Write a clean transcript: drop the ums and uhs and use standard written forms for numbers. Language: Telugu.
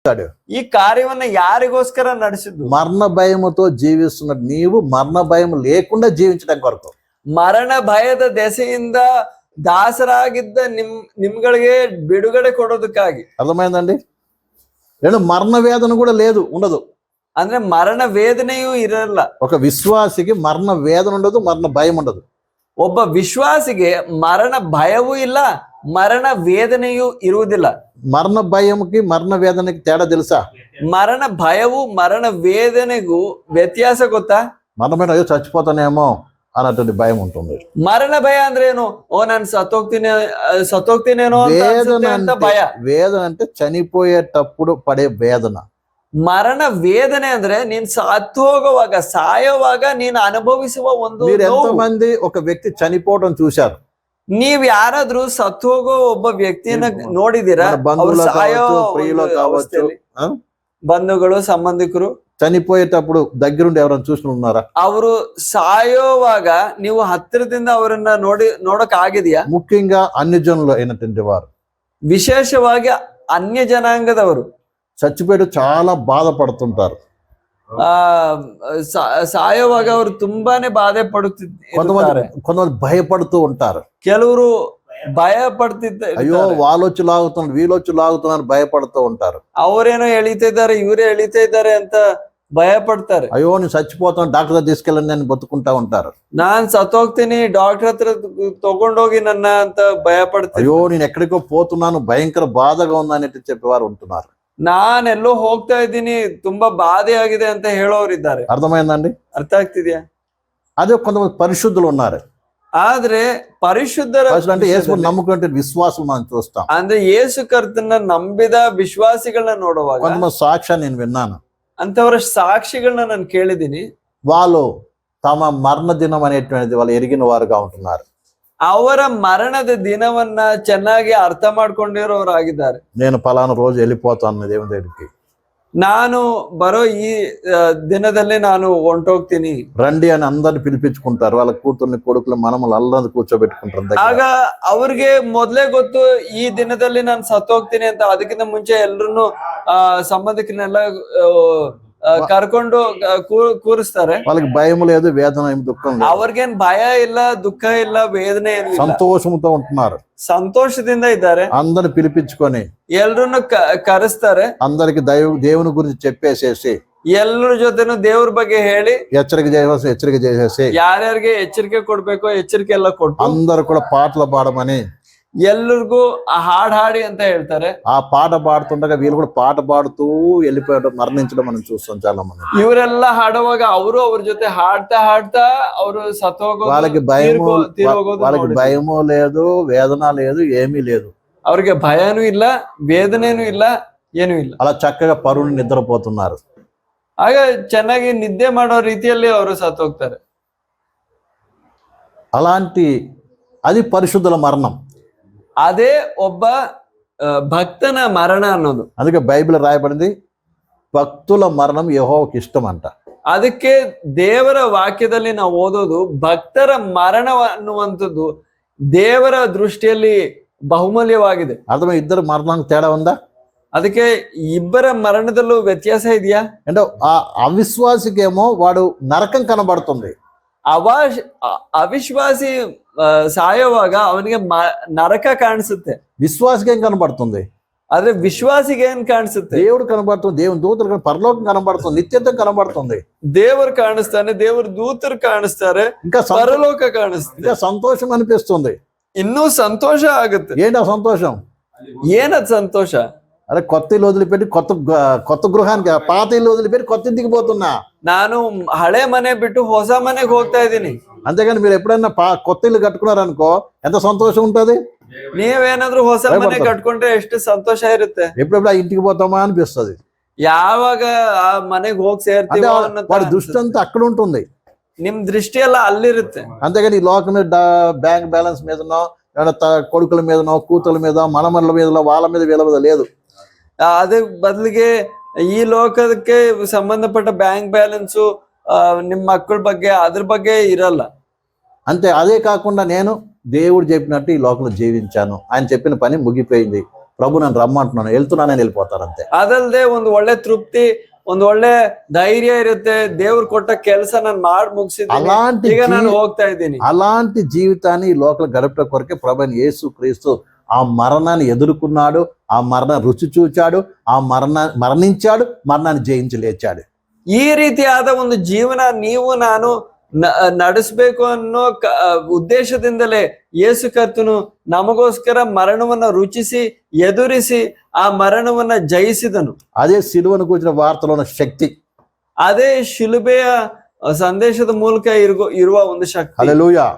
ఈ కార్యವನ್ನು యారిಗೋస్కర ನಡೆಸಿದ್ದು? మరణ భయముతో జీవిస్తున్న నీవు మరణ భయం లేకుండా జీవించడం కొరకు. ಮರಣ ಭಯದ ದೆಸೆಯಿಂದ ದಾಸರಾಗಿದ್ದ ನಿಮ್ಗಳಿಗೆ ಬಿಡುಗಡೆ ಕೊಡೋದಕ್ಕಾಗಿ. అర్థమైందండి? నేను మరణ వేదన కూడా లేదు, ఉండదు. ಅಂದ್ರೆ ಮರಣ ವೇದನೆಯೂ ಇರಲ್ಲ. ఒక విశ్వాసికి మరణ వేదన ఉండదు, మరణ భయం ఉండదు. ಒಬ್ಬ ವಿಶ್ವಾಸಿಗೆ ಮರಣ ಭಯವೂ ಇಲ್ಲ, ಮರಣ ವೇದನೆಯೂ ಇರುವುದಿಲ್ಲ. మరణ భయంకి మరణ వేదనకి తేడా తెలుసా? మరణ భయವು మరణ వేదనకు వ్యత్యాಸ ಗೊತ್ತಾ? మరణమైన అయ్యో చచ్చిపోతానేమో అన్నటువంటి భయం ఉంటుంది. మరణ భయ ಅಂದ್ರೆ ಏನು? ఓ ನಾನು ಸತ್ತೋಗ್ತೀನೇನೋ ಅಂತ ಭಯ. వేదన అంటే చనిపోయేటప్పుడు పడే వేదన. ಮರಣ ವೇದನೆ ಅಂದ್ರೆ ನೀನ್ ಸತ್ತು ಹೋಗುವಾಗ, ಸಾಯುವಾಗ ನೀನು ಅನುಭವಿಸುವ ಒಂದು. మీరు ఎంతమంది ఒక వ్యక్తి చనిపోవడం చూశారు? ನೀವ್ ಯಾರಾದ್ರೂ ಸತ್ತು ಹೋಗೋ ಒಬ್ಬ ವ್ಯಕ್ತಿಯನ್ನ ನೋಡಿದೀರಾ? ಬಂಧುಗಳು, ಸಂಬಂಧಿಕರು చనిపోయేటప్పుడు దగ్గరుండి ఎవరైనా చూసి ఉన్నారా? ಅವರು ಸಾಯೋವಾಗ ನೀವು ಹತ್ತಿರದಿಂದ ಅವರನ್ನ ನೋಡಕ್ ಆಗಿದೆಯಾ? ముఖ్యంగా అన్యజనులు అయినటువంటి వారు, ವಿಶೇಷವಾಗಿ ಅನ್ಯ ಜನಾಂಗದವರು చచ్చిపోయి చాలా బాధపడుతుంటారు. ಸಾಯೋವಾಗ ಅವರು ತುಂಬಾನೇ ಬಾಧೆ ಪಡುತ್ತಿದ್ದಾರೆ. కొంతమంది భయపడుతూ ఉంటారు. ಕೆಲವರು ಭಯ ಪಡ್ತಿದ್ದಾರೆ. అయ్యో వాళ్ళొచ్చి లాగుతున్నారు, వీళ్ళొచ్చి లాగుతున్నారు, భయపడుతూ ఉంటారు. ಅವರೇನೋ ಎಳಿತಾ ಇದ್ದಾರೆ, ಇವರೇ ಎಳಿತಾ ಇದ್ದಾರೆ ಅಂತ ಭಯ ಪಡ್ತಾರೆ. అయ్యో నేను చచ్చిపోతాను, డాక్టర్ దగ్గర తీసుకెళ్ళండి అని బతుకుంటా ఉంటారు. ನಾನ್ ಸತ್ತೋಗ್ತೀನಿ, ಡಾಕ್ಟರ್ ಹತ್ರ ತಗೊಂಡೋಗಿ ನನ್ನ ಅಂತ ಭಯ ಪಡ್ತೀನಿ. అయ్యో నేను ఎక్కడికో పోతున్నాను, భయంకర బాధగా ఉందని చెప్పేవారు ఉంటున్నారు. ನಾನೆಲ್ಲೋ ಹೋಗ್ತಾ ಇದ್ದೀನಿ, ತುಂಬಾ ಬಾಧೆ ಆಗಿದೆ ಅಂತ ಹೇಳೋರಿದ್ದಾರೆ. అర్థమైందండి? ಅರ್ಥ ಆಗ್ತಿದ್ಯಾ? అదే కొంతమంది పరిశుద్ధులు ఉన్నారు. ಆದ್ರೆ ಪರಿಶುದ್ಧರ అంటే యేసు నమ్ముకునే విశ్వాసం మనం చూస్తాం. ಅಂದ್ರೆ ಯೇಸು ಕರ್ತನ ನಂಬಿದ ವಿಶ್ವಾಸಿಗಳನ್ನ ನೋಡುವಾಗ కొంతమంది సాక్ష్యాన్ని నేను విన్నాను. ಅಂತವರ ಸಾಕ್ಷಿಗಳನ್ನ ನಾನು ಕೇಳಿದ್ದೀನಿ. వాళ్ళు తమ మరణ దినం అనేటువంటిది వాళ్ళు ఎరిగిన వారుగా ఉంటున్నారు. ಅವರ ಮರಣದ ದಿನವನ್ನ ಚೆನ್ನಾಗಿ ಅರ್ಥ ಮಾಡ್ಕೊಂಡಿರೋರಾಗಿದ್ದಾರೆ. నేను పలానా రోజు వెళ్ళిపోతాను దేవుని దగ్గరికి, ನಾನು ಬರೋ ಈ ದಿನದಲ್ಲಿ ನಾನು ಹೊಂಟೋಗ್ತೀನಿ, రండి అని అందరిని పిలిపించుకుంటారు. వాళ్ళ కూతుర్ని, కొడుకులు, మనమలు అల్లరి కూర్చోబెట్టుకుంటారు. ಆಗ ಅವ್ರಿಗೆ ಮೊದ್ಲೇ ಗೊತ್ತು ಈ ದಿನದಲ್ಲಿ ನಾನು ಸತ್ತೋಗ್ತೀನಿ ಅಂತ. ಅದಕ್ಕಿಂತ ಮುಂಚೆ ಎಲ್ರು ಸಂಬಂಧಿಕರನ್ನೆಲ್ಲ ಕರ್ಕೊಂಡು ಕೂರಿಸ್ತಾರೆ. వాళ్ళకి భయం లేదు, వేదన దుఃఖం లేదు. ಅವ್ರಿಗೇನ್ ಭಯ ಇಲ್ಲ, ದುಃಖ ಇಲ್ಲ, ವೇದನೆ ಇಲ್ಲ, సంతోషంతో ఉంటున్నారు. ಸಂತೋಷದಿಂದ ಇದ್ದಾರೆ. అందరిని పిలిపించుకొని ಎಲ್ರನ್ನು ಕರೆಸ್ತಾರೆ. అందరికి దేవుని గురించి చెప్పేసేసి ಎಲ್ಲರ ಜೊತೆನೂ ದೇವ್ರ ಬಗ್ಗೆ ಹೇಳಿ హెచ్చరిక చేసేసి ಯಾರ್ಯಾರಿಗೆ ಎಚ್ಚರಿಕೆ ಕೊಡ್ಬೇಕೋ ಎಚ್ಚರಿಕೆ ಎಲ್ಲ ಕೊಟ್ಟು అందరు కూడా పాటలు పాడమని ಎಲ್ಲರಿಗೂ ಹಾಡ್ ಹಾಡಿ ಅಂತ ಹೇಳ್ತಾರೆ. ఆ పాట పాడుతుండగా వీళ్ళు కూడా పాట పాడుతూ వెళ్ళిపోయడం, మరణించడం మనం చూస్తాం చాలా మంది. ಇವರೆಲ್ಲ ಹಾಡುವಾಗ ಅವರು ಅವ್ರ ಜೊತೆ ಹಾಡ್ತಾ ಅವರು ಸತ್ತೋಗೋದು. వాళ్ళకి భయమో లేదు, వేదన లేదు, ఏమీ లేదు. ಅವ್ರಿಗೆ ಭಯನೂ ಇಲ್ಲ, ವೇದನೆನೂ ಇಲ್ಲ, ಏನೂ ಇಲ್ಲ. అలా చక్కగా పరుని నిద్రపోతున్నారు. ಆಗ ಚೆನ್ನಾಗಿ ನಿದ್ದೆ ಮಾಡೋ ರೀತಿಯಲ್ಲಿ ಅವರು ಸತ್ತೋಗ್ತಾರೆ. అలాంటి అది పరిశుద్ధుల మరణం. ಅದೇ ಒಬ್ಬ ಭಕ್ತನ ಮರಣ ಅನ್ನೋದು. అందుకే బైబిల్ రాయబడింది ಭಕ್తుల మరణం యెహోవాకి ఇష్టం అంట. ಅದಕ್ಕೆ ದೇವರ ವಾಕ್ಯದಲ್ಲಿ ನಾವು ಓದೋದು ಭಕ್ತರ ಮರಣ ಅನ್ನುವಂಥದ್ದು ದೇವರ ದೃಷ್ಟಿಯಲ್ಲಿ ಬಹುಮೂಲ್ಯವಾಗಿದೆ. అర్థమై ఇద్దరు మరణానికి తేడా ఉందా? ಅದಕ್ಕೆ ಇಬ್ಬರ ಮರಣದಲ್ಲೂ ವ್ಯತ್ಯಾಸ ಇದೆಯಾ? అంటే ఆ అవిశ్వాసికేమో వాడు నరకం కనబడుతుంది. ಅವಿಶ್ವಾಸಿ ಸಾಯುವಾಗ ಅವನಿಗೆ ನರಕ ಕಾಣಿಸುತ್ತೆ. విశ్వాసికి ఏం కనబడుతుంది? ಆದ್ರೆ ವಿಶ್ವಾಸಿಗೆ ಏನ್ ಕಾಣಿಸುತ್ತೆ? దేవుడు కనబడుతుంది, దేవుని దూతలు, పరలోకం కనబడుతుంది, నిత్యత్వం కనబడుతుంది. ದೇವರು ಕಾಣಿಸ್ತಾನೆ, ದೇವರ ದೂತರು ಕಾಣಿಸ್ತಾರೆ, ఇంకా ಪರಲೋಕ ಕಾಣಿಸ್ತಾರೆ. ఇంకా సంతోషం అనిపిస్తుంది, ಇನ್ನೂ ಸಂತೋಷ ಆಗುತ್ತೆ. ఏంటి ఆ సంతోషం? ಏನದ್ ಸಂತೋಷ? అరే కొత్త ఇల్లు వదిలిపెట్టి కొత్త గృహానికి, పాత ఇల్లు వదిలిపెట్టి కొత్త ఇంటికి పోతున్నా. ನಾನು ಹಳೆ ಮನೆ ಬಿಟ್ಟು ಹೊಸ ಮನೆಗೆ ಹೋಗ್ತಾ ಇದ್ದೀನಿ. అంతేగాని మీరు ఎప్పుడైనా కొత్త ఇల్లు కట్టుకున్నారనుకో ఎంత సంతోషం ఉంటది? ನೀವೇನಾದ್ರೂ ಹೊಸ ಮನೆ ಕಟ್ಕೊಂಡ್ರೆ ಎಷ್ಟು ಸಂತೋಷ ಇರುತ್ತೆ. ఎప్పుడెప్పుడు ఆ ఇంటికి పోతామా అనిపిస్తుంది. ಯಾವಾಗ ಆ ಮನೆಗೆ ಹೋಗಿ ಸೇರ್ತೀವೋ ಅನ್ನೋ వాడి దృష్టి అంతా అక్కడ ఉంటుంది, ನಿಮ್ ದೃಷ್ಟಿ ಎಲ್ಲ ಅಲ್ಲಿರುತ್ತೆ. అంతేగాని ఈ లోకం మీద బ్యాంక్ బ్యాలెన్స్ మీదనో, కొడుకుల మీదనో, కూతుల మీద, మనమల్ల మీద, వాళ్ళ మీద, వీళ్ళ మీద లేదు. ಅದ್ರ ಬದಲಿಗೆ ಈ ಲೋಕಕ್ಕೆ ಸಂಬಂಧಪಟ್ಟ ಬ್ಯಾಂಕ್ ಬ್ಯಾಲೆನ್ಸು, ನಿಮ್ಮ ಮಕ್ಕಳ ಬಗ್ಗೆ, ಅದ್ರ ಬಗ್ಗೆ ಇರಲ್ಲ. అంతే. అదే కాకుండా నేను దేవుడు చెప్పినట్టు ఈ లోకంలో జీవించాను, ఆయన చెప్పిన పని ముగిపోయింది, ప్రభు నన్ను రమ్మంటున్నాను, వెళ్తున్నానని వెళ్ళిపోతారంతే. ಅದಲ್ದೆ ಒಂದು ಒಳ್ಳೆ ತೃಪ್ತಿ, ಒಂದು ಒಳ್ಳೆ ಧೈರ್ಯ ಇರುತ್ತೆ. ದೇವ್ರು ಕೊಟ್ಟ ಕೆಲಸ ನಾನು ಮಾಡಿ ಮುಗಿಸಿದ್ದೀನಿ, ಈಗ ನಾನು ಹೋಗ್ತಾ ಇದ್ದೀನಿ. అలాంటి జీవితాన్ని ఈ లోకల్ గడపట కొరకే ప్రభువైన యేసు క్రీస్తు ఆ మరణాన్ని ఎదుర్కొన్నాడు, ఆ మరణ రుచి చూచాడు, ఆ మరణించాడు, మరణాన్ని జయించి లేచాడు. ಈ ರೀತಿಯಾದ ಒಂದು ಜೀವನ ನೀವು ನಾನು ನಡೆಸಬೇಕು ಅನ್ನೋ ಉದ್ದೇಶದಿಂದಲೇ ಯೇಸು ಕರ್ತನು ನಮಗೋಸ್ಕರ ಮರಣವನ್ನ ರುಚಿಸಿ ಎದುರಿಸಿ ಆ ಮರಣವನ್ನ ಜಯಿಸಿದನು. అదే సిలువను కూర్చిన వార్తలో ఉన్న శక్తి, ಅದೇ ಶಿಲುಬೆಯ ಸಂದೇಶದ ಮೂಲಕ ಇರುವ ಒಂದು ಶಕ್ತಿ. హల్లెలూయా.